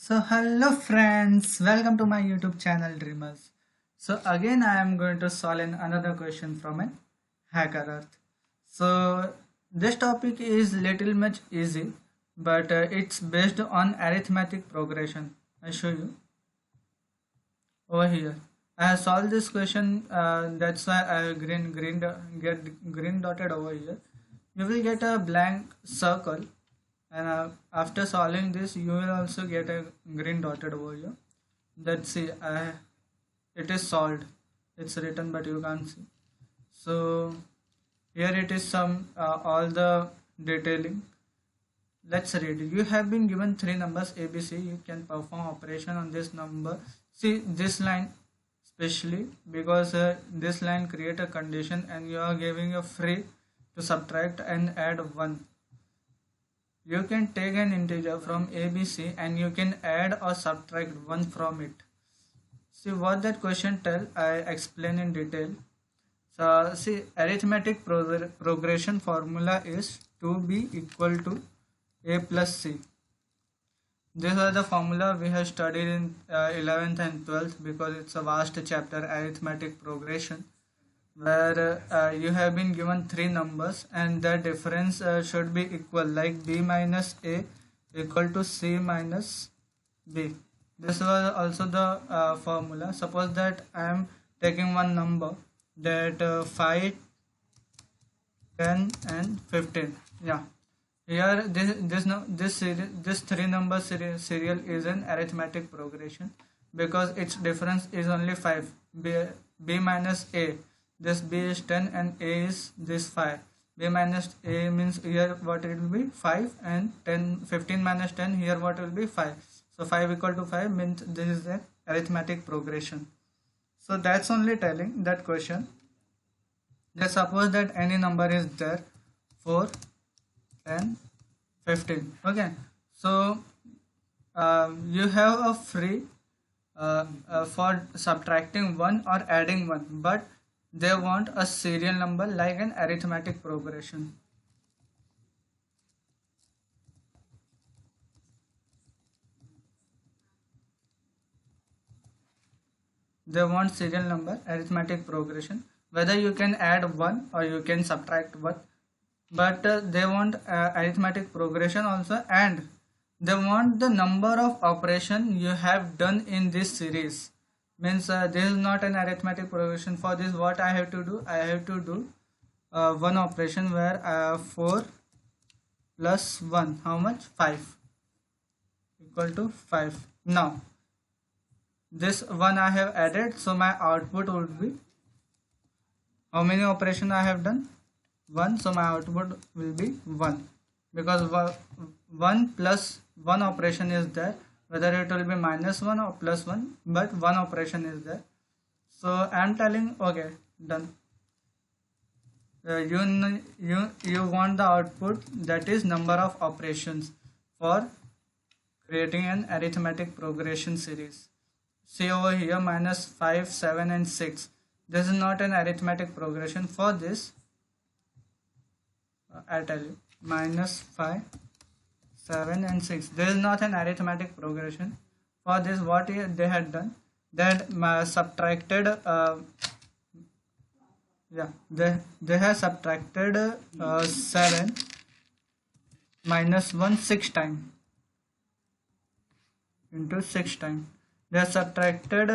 So hello friends, welcome to my YouTube channel Dreamers. So again I am going to solve another question from an Hacker Earth. So this topic is little much easy, but it's based on arithmetic progression. I show you over here. I have solved this question. That's why I have get green dotted over here. You will get a blank circle, and after solving this, you will also get a green dotted over here. Let's see. It is solved. It's written, but you can't see. So here it is some all the detailing. Let's read. You have been given three numbers ABC. You can perform operation on this number. See this line especially because this line create a condition and you are giving a free to subtract and add 1. You can take an integer from ABC and you can add or subtract 1 from it. See what that question tell, I explain in detail. So see, arithmetic progression formula is 2b equal to a plus c. These are the formula we have studied in 11th and 12th because it's a vast chapter, arithmetic progression, where you have been given three numbers and the difference should be equal, like b minus a equal to c minus b. This was also the formula. Suppose that I am taking one number that 5, 10 and 15. Yeah, here this three number serial is an arithmetic progression because its difference is only 5. B minus a, this b is 10 and a is this 5. B minus a means here what it will be 5, and 15 minus 10, here what will be 5. So 5 equal to 5 means this is the arithmetic progression. So that's only telling that question. Let's suppose that any number is there, 4, 10, 15. Okay, so you have a free for subtracting 1 or adding 1, but they want a serial number like an arithmetic progression. They want serial number, arithmetic progression, whether you can add 1 or you can subtract 1, but they want arithmetic progression also, and they want the number of operation you have done in this series. Means this is not an arithmetic progression. For this, what I have to do, I have to do one operation where 4 plus 1, how much? 5 equal to 5. Now this one I have added, so my output would be, how many operation I have done? 1, so my output will be 1 because 1 plus 1 operation is there, whether it will be minus 1 or plus 1, but 1 operation is there. So I am telling okay, done. You want the output, that is number of operations for creating an arithmetic progression series. See over here, minus 5, 7 and 6. This is not an arithmetic progression. For this I tell you, minus 5, 7 and 6, this is not an arithmetic progression. For this, what they had done, that subtracted they have subtracted 7 minus 1 6 times into 6 times. They have subtracted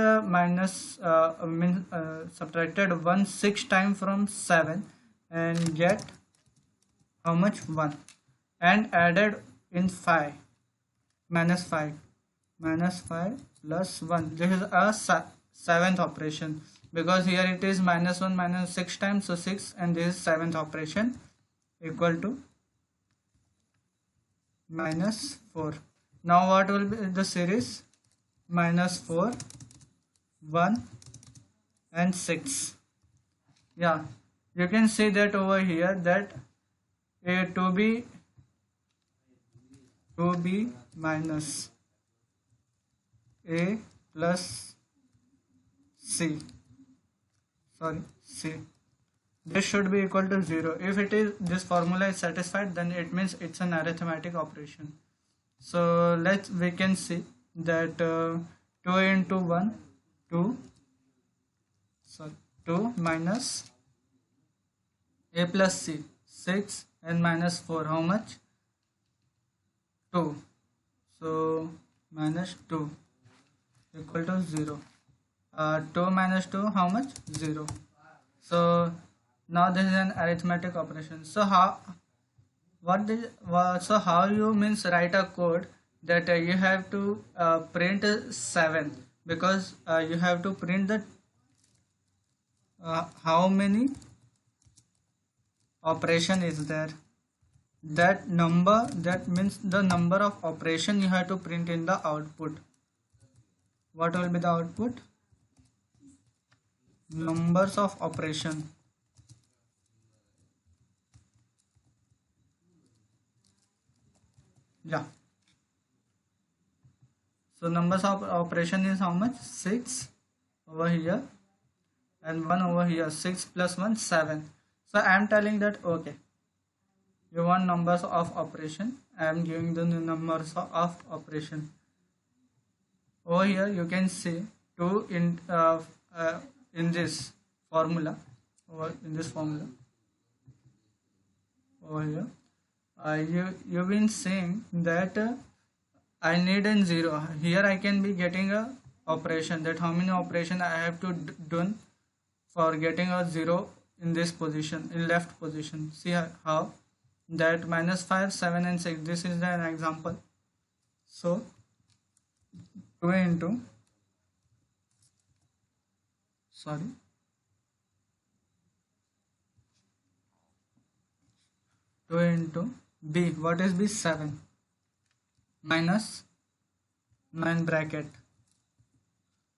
subtracted 1 6 times from 7 and get how much? 1, and added in 5, minus 5 plus 1. This is a seventh operation because here it is minus 1 minus 6 times, so 6, and this is seventh operation equal to minus 4. Now what will be the series? Minus 4, 1 and 6. Yeah, you can see that over here that a 2b minus a plus c, this should be equal to 0. If it is, this formula is satisfied, then it means it's an arithmetic operation. So we can see that 2 into 1, 2, sorry, 2 minus a plus c, 6, and minus 4, how much? 2. So minus 2 equal to 0. 2 minus 2, how much? 0. So now this is an arithmetic operation. So how you means write a code that you have to print 7, because you have to print the how many operation is there, that number, that means the number of operation you have to print in the output. What will be the output? Numbers of operation. Yeah, so numbers of operation is how much? 6 over here and 1 over here. 6 plus 1, 7. So I am telling that okay, you want numbers of operation, I am giving the numbers of operation. Over here you can see 2 in this formula, over in this formula over here. You've been saying that I need a 0. Here I can be getting a operation, that how many operation I have to done for getting a 0 in this position, in left position. See how that minus 5, 7 and 6, this is an example. So 2 into, sorry, 2 into b, what is b? 7 minus 9 bracket,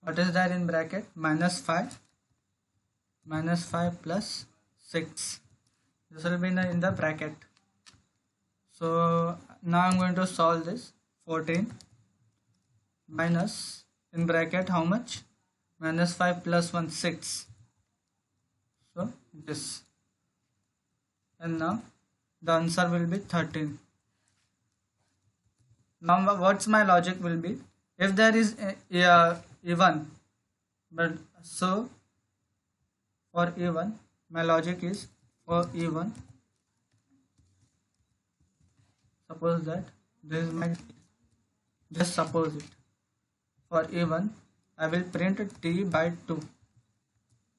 what is that in bracket? Minus 5 plus 6, this will be in the bracket. So now I'm going to solve this. 14 minus, in bracket, how much? Minus 5 plus 1, 6. So this, and now the answer will be 13. Now what's my logic will be? If there is even, but so for even, my logic is for even, suppose that this is my, just suppose it, for even I will print t by 2,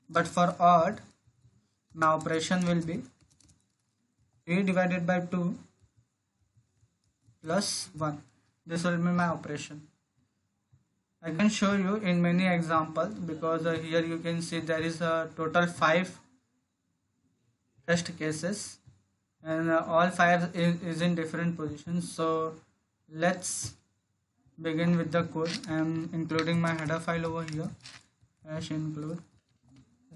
but for odd my operation will be t divided by 2 plus 1. This will be my operation. I can show you in many examples, because here you can see there is a total 5 test cases, and all 5 is in different positions. So let's begin with the code. I am including my header file over here, #include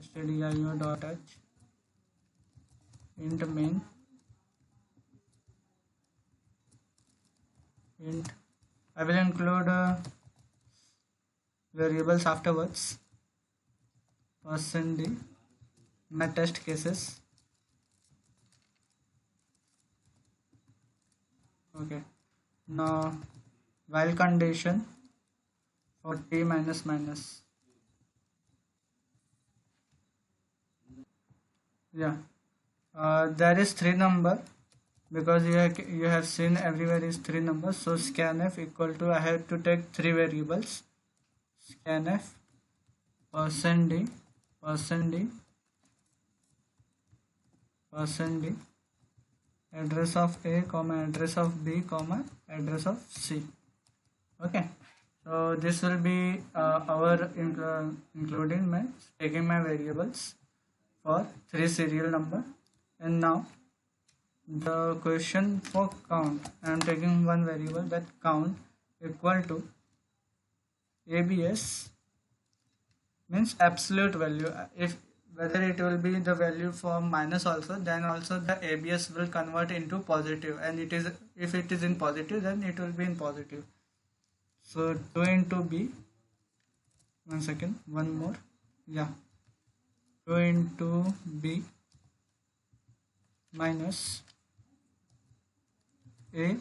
stdio.h int main int. I will include variables afterwards. %d, my test cases. Okay, now while condition for t minus minus. Yeah, there is 3 number, because you have seen everywhere is 3 numbers. So scanf equal to, I have to take 3 variables. Scanf %d address of a comma address of b comma address of c. Okay, so this will be our including my taking my variables for 3 serial number. And now the question for count, I am taking one variable, that count equal to abs, means absolute value. If whether it will be the value for minus also, then also the abs will convert into positive, and it is, if it is in positive, then it will be in positive. So 2 into b, one second, one more, yeah, 2 into b minus a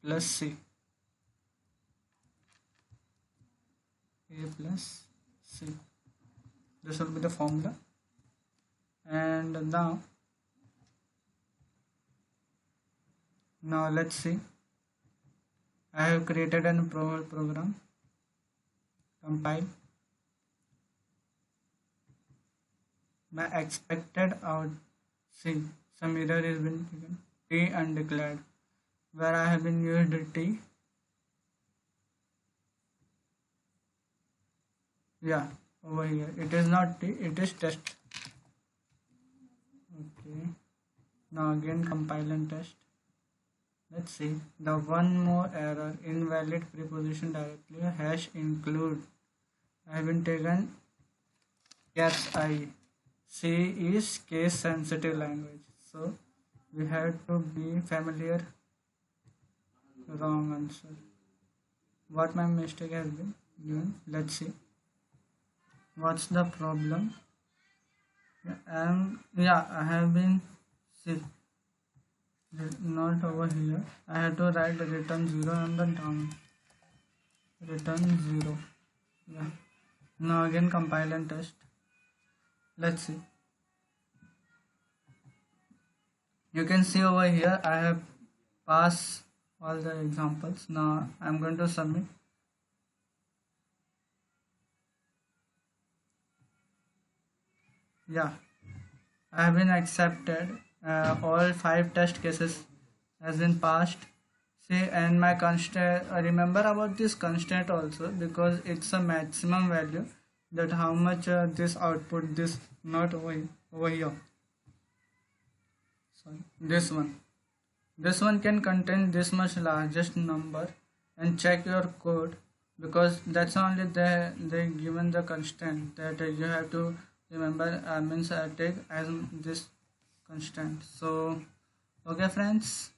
plus c. A plus C. This will be the formula. And now let's see. I have created a program. Compile. My expected out. See, some error has been taken. T undeclared. Where I have been used T. Yeah, over here. It is not T, it is test. Okay. Now again compile and test. Let's see. The one more error, invalid preposition directly, hash include. I have been taken caps I. C is case sensitive language. So we have to be familiar. Wrong answer. What my mistake has been given. Let's see. What's the problem? Yeah, I have been see not over here. I have to write return 0 on the down. Return 0. Yeah. Now again compile and test. Let's see. You can see over here I have passed all the examples. Now I'm going to submit. Yeah, I have been accepted. All 5 test cases has been passed. See, and my constant. Remember about this constant also, because it's a maximum value, that how much this output, this not over here. Sorry, this one can contain this much largest number, and check your code, because that's only they given the constant that you have to remember, means take as this constant. So okay friends,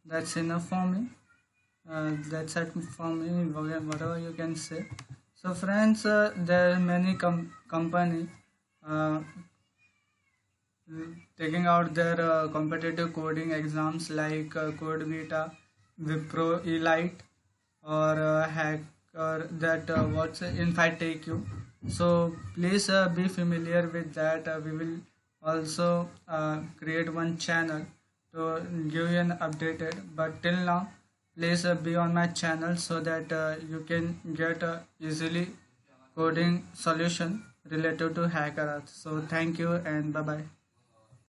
that's enough for me. That's it for me, whatever you can say. So friends, there are many company uh, taking out their competitive coding exams like Code Beta, Wipro Elite, or Hacker, that what's Infight Take You. So please be familiar with that. We will also create one channel to give you an updated. But till now, please be on my channel so that you can get easily coding solution related to HackerEarth. So thank you and bye bye.